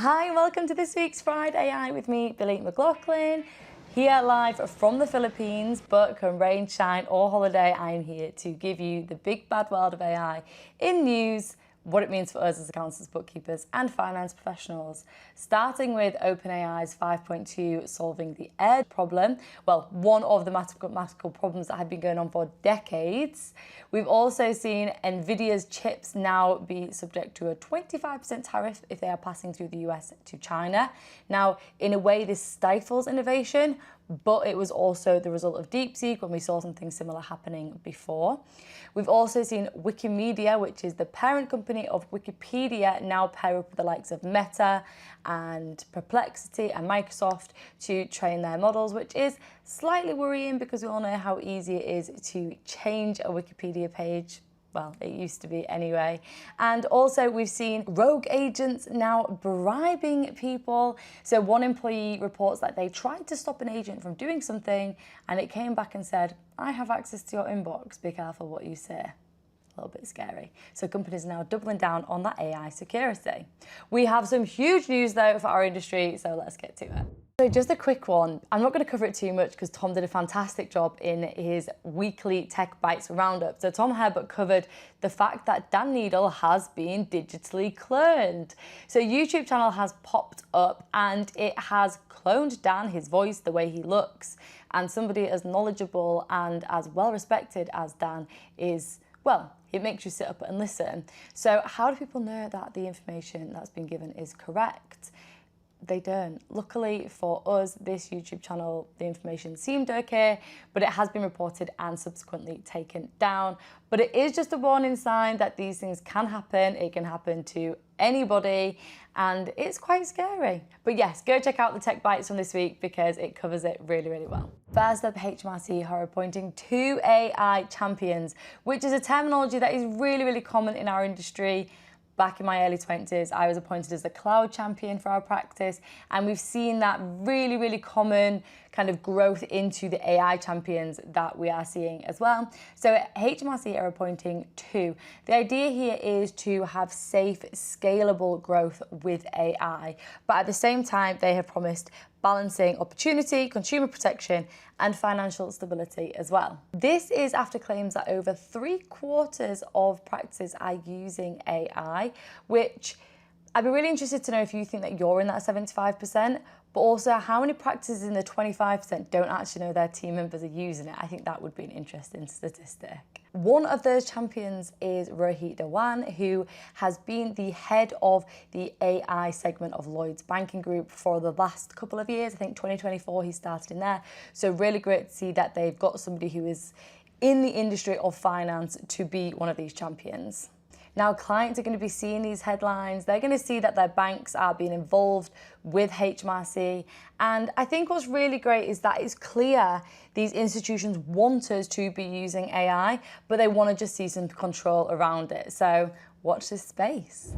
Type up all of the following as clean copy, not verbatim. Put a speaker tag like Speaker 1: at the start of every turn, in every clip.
Speaker 1: Hi, welcome to this week's FridAI with me, Billy McLaughlin, here live from the Philippines, but come rain, shine or holiday, I'm here to give you the big bad world of AI in news, what it means for us as accountants, bookkeepers and finance professionals. Starting with OpenAI's 5.2 solving the air problem, well, one of the mathematical problems that have been going on for decades. We've also seen NVIDIA's chips now be subject to a 25% tariff if they are passing through the US to China. Now, in a way, this stifles innovation, but it was also the result of DeepSeek when we saw something similar happening before. We've also seen Wikimedia, which is the parent company of Wikipedia, now pair up with the likes of Meta and Perplexity and Microsoft to train their models, which is slightly worrying because we all know how easy it is to change a Wikipedia page. Well, it used to be anyway. And also we've seen rogue agents now bribing people. So one employee reports that they tried to stop an agent from doing something and it came back and said, I have access to your inbox, be careful what you say. A little bit scary. So companies are now doubling down on that AI security. We have some huge news though for our industry, so let's get to it. So just a quick one. I'm not going to cover it too much because Tom did a fantastic job in his weekly Tech Bites roundup. So Tom Herbert covered the fact that Dan Needle has been digitally cloned. So YouTube channel has popped up and it has cloned Dan, his voice, the way he looks. And somebody as knowledgeable and as well respected as Dan is, well, it makes you sit up and listen. So how do people know that the information that's been given is correct? They don't. Luckily for us, this YouTube channel, the information seemed okay, but it has been reported and subsequently taken down. But it is just a warning sign that these things can happen. It can happen to anybody and it's quite scary. But yes, go check out the Tech Bites from this week because it covers it really, really well. First up, HMRC are appointing 2 AI champions, which is a terminology that is really, really common in our industry. Back in my early 20s, I was appointed as the cloud champion for our practice, and we've seen that really, really common kind of growth into the AI champions that we are seeing as well. So HMRC are appointing 2. The idea here is to have safe, scalable growth with AI, but at the same time, they have promised balancing opportunity, consumer protection, and financial stability as well. This is after claims that over 3/4 of practices are using AI, which I'd be really interested to know if you think that you're in that 75%, but also how many practices in the 25% don't actually know their team members are using it. I think that would be an interesting statistic. One of those champions is Rohit Dhawan, who has been the head of the AI segment of Lloyds Banking Group for the last couple of years. I think 2024 he started in there. So really great to see that they've got somebody who is in the industry of finance to be one of these champions. Now, clients are going to be seeing these headlines. They're going to see that their banks are being involved with HMRC. And I think what's really great is that it's clear these institutions want us to be using AI, but they want to just see some control around it. So watch this space.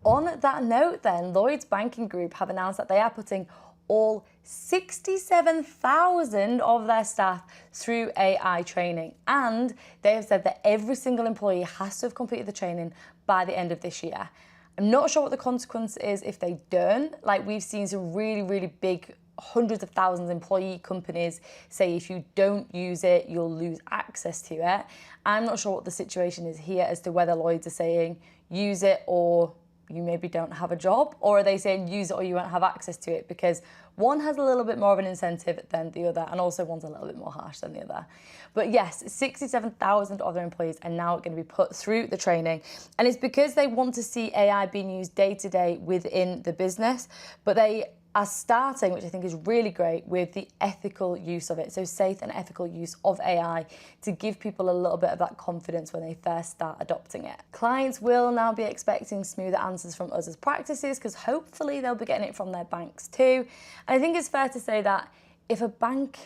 Speaker 1: On that note then, Lloyds Banking Group have announced that they are putting all 67,000 of their staff through AI training. And they have said that every single employee has to have completed the training by the end of this year. I'm not sure what the consequence is if they don't. Like, we've seen some really, really big hundreds of thousands of employee companies say if you don't use it, you'll lose access to it. I'm not sure what the situation is here as to whether Lloyds are saying use it or you maybe don't have a job, or are they saying use it or you won't have access to it, because one has a little bit more of an incentive than the other, and also one's a little bit more harsh than the other. But yes, 67,000 of their employees are now going to be put through the training, and it's because they want to see AI being used day to day within the business, but they are starting, which I think is really great, with the ethical use of it. So safe and ethical use of AI to give people a little bit of that confidence when they first start adopting it. Clients will now be expecting smoother answers from us as practices because hopefully they'll be getting it from their banks too. And I think it's fair to say that if a bank,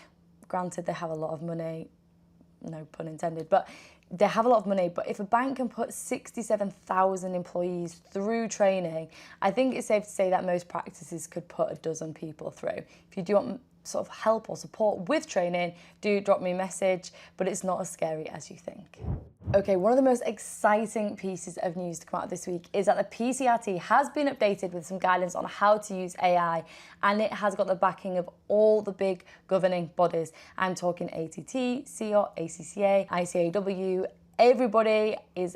Speaker 1: granted they have a lot of money, no pun intended, but they have a lot of money, but if a bank can put 67,000 employees through training, I think it's safe to say that most practices could put a dozen people through. If you do want sort of help or support with training, do drop me a message, but it's not as scary as you think. Okay, one of the most exciting pieces of news to come out this week is that the PCRT has been updated with some guidance on how to use AI, and it has got the backing of all the big governing bodies. I'm talking ATT, CIOT, ACCA, ICAEW. Everybody is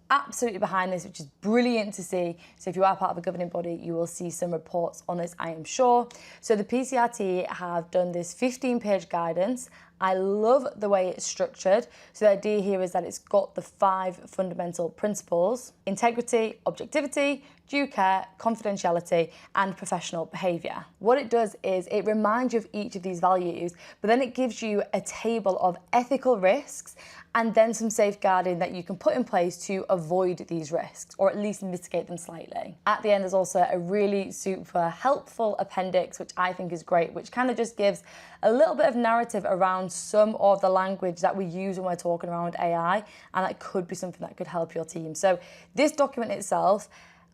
Speaker 1: absolutely behind this, which is brilliant to see. So if you are part of a governing body, you will see some reports on this, I am sure. So the PCRT have done this 15-page guidance. I love the way it's structured. So the idea here is that it's got the 5 fundamental principles: integrity, objectivity, due care, confidentiality, and professional behaviour. What it does is it reminds you of each of these values, but then it gives you a table of ethical risks and then some safeguarding that you can put in place to avoid these risks, or at least mitigate them slightly. At the end, there's also a really super helpful appendix, which I think is great, which kind of just gives a little bit of narrative around some of the language that we use when we're talking around AI, and that could be something that could help your team. So this document itself,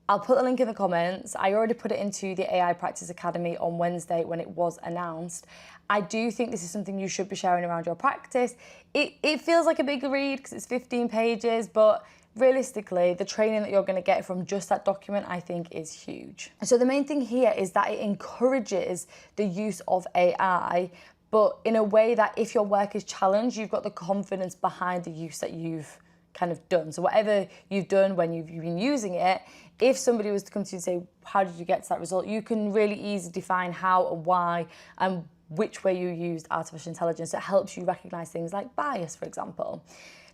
Speaker 1: I'll put the link in the comments. I already put it into the AI Practice Academy on Wednesday when it was announced. I do think this is something you should be sharing around your practice. It feels like a big read because it's 15 pages, but realistically, the training that you're going to get from just that document, I think, is huge. So the main thing here is that it encourages the use of AI, but in a way that if your work is challenged, you've got the confidence behind the use that you've kind of done. So whatever you've done when you've been using it, if somebody was to come to you and say, how did you get to that result? You can really easily define how and why and which way you used artificial intelligence. It helps you recognize things like bias, for example.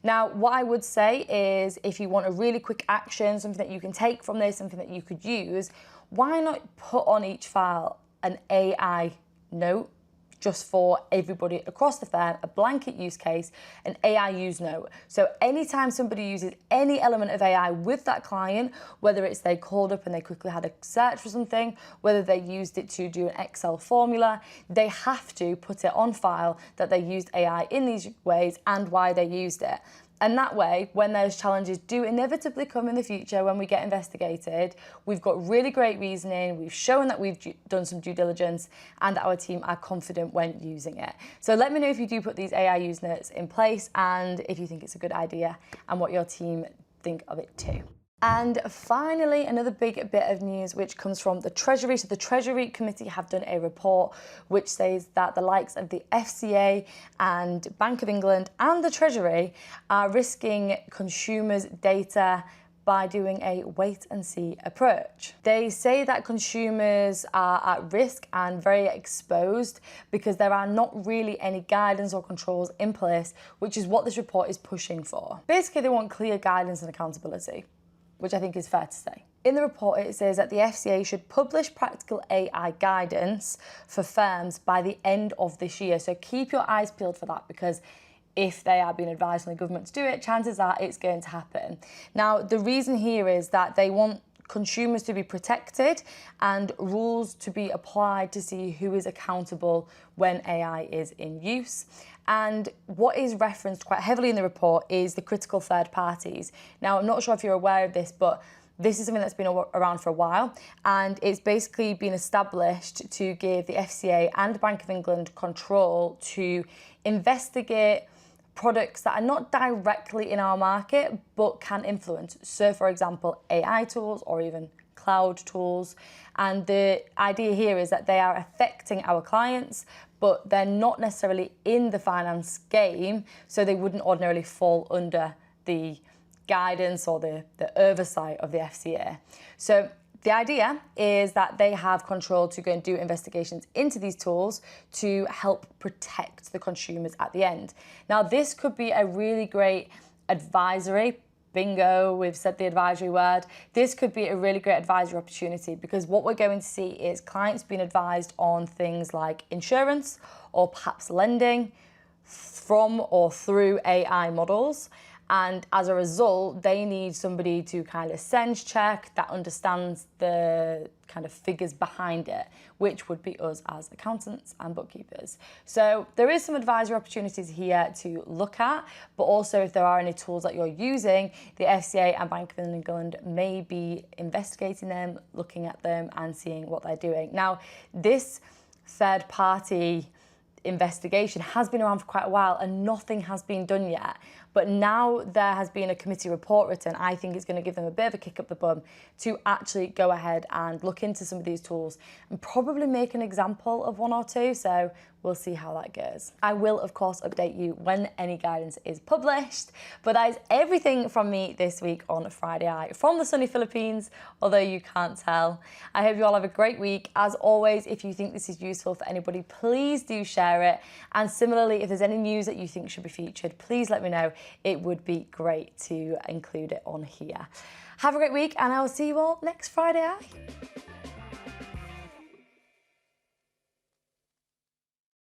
Speaker 1: Now, what I would say is if you want a really quick action, something that you can take from this, something that you could use, why not put on each file an AI note just for everybody across the firm, a blanket use case, an AI use note. So anytime somebody uses any element of AI with that client, whether it's they called up and they quickly had a search for something, whether they used it to do an Excel formula, they have to put it on file that they used AI in these ways and why they used it. And that way, when those challenges do inevitably come in the future, when we get investigated, we've got really great reasoning, we've shown that we've done some due diligence, and our team are confident when using it. So let me know if you do put these AI use notes in place and if you think it's a good idea and what your team think of it too. And finally, another big bit of news which comes from the Treasury. So the Treasury Committee have done a report which says that the likes of the FCA and Bank of England and the Treasury are risking consumers' data by doing a wait-and-see approach. They say that consumers are at risk and very exposed because there are not really any guidance or controls in place, which is what this report is pushing for. Basically, they want clear guidance and accountability, which I think is fair to say. In the report, it says that the FCA should publish practical AI guidance for firms by the end of this year. So keep your eyes peeled for that, because if they are being advised from the government to do it, chances are it's going to happen. Now, the reason here is that they want consumers to be protected and rules to be applied to see who is accountable when AI is in use. And what is referenced quite heavily in the report is the critical third parties. Now, I'm not sure if you're aware of this, but this is something that's been around for a while, and it's basically been established to give the FCA and the Bank of England control to investigate products that are not directly in our market but can influence. So, for example, AI tools or even cloud tools. And the idea here is that they are affecting our clients, but they're not necessarily in the finance game, so they wouldn't ordinarily fall under the guidance or the oversight of the FCA. So the idea is that they have control to go and do investigations into these tools to help protect the consumers at the end. Now, this could be a really great advisory. Bingo, we've said the advisory word. This could be a really great advisory opportunity, because what we're going to see is clients being advised on things like insurance or perhaps lending from or through AI models. And as a result, they need somebody to kind of sense check that understands the kind of figures behind it, which would be us as accountants and bookkeepers. So there is some advisory opportunities here to look at, but also if there are any tools that you're using, the FCA and Bank of England may be investigating them, looking at them and seeing what they're doing. Now, this third party investigation has been around for quite a while and nothing has been done yet. But now there has been a committee report written, I think it's going to give them a bit of a kick up the bum to actually go ahead and look into some of these tools and probably make an example of one or two. So we'll see how that goes. I will, of course, update you when any guidance is published. But that is everything from me this week on FridAI from the sunny Philippines, although you can't tell. I hope you all have a great week. As always, if you think this is useful for anybody, please do share it. And similarly, if there's any news that you think should be featured, please let me know. It would be great to include it on here. Have a great week, and I will see you all next FridAI.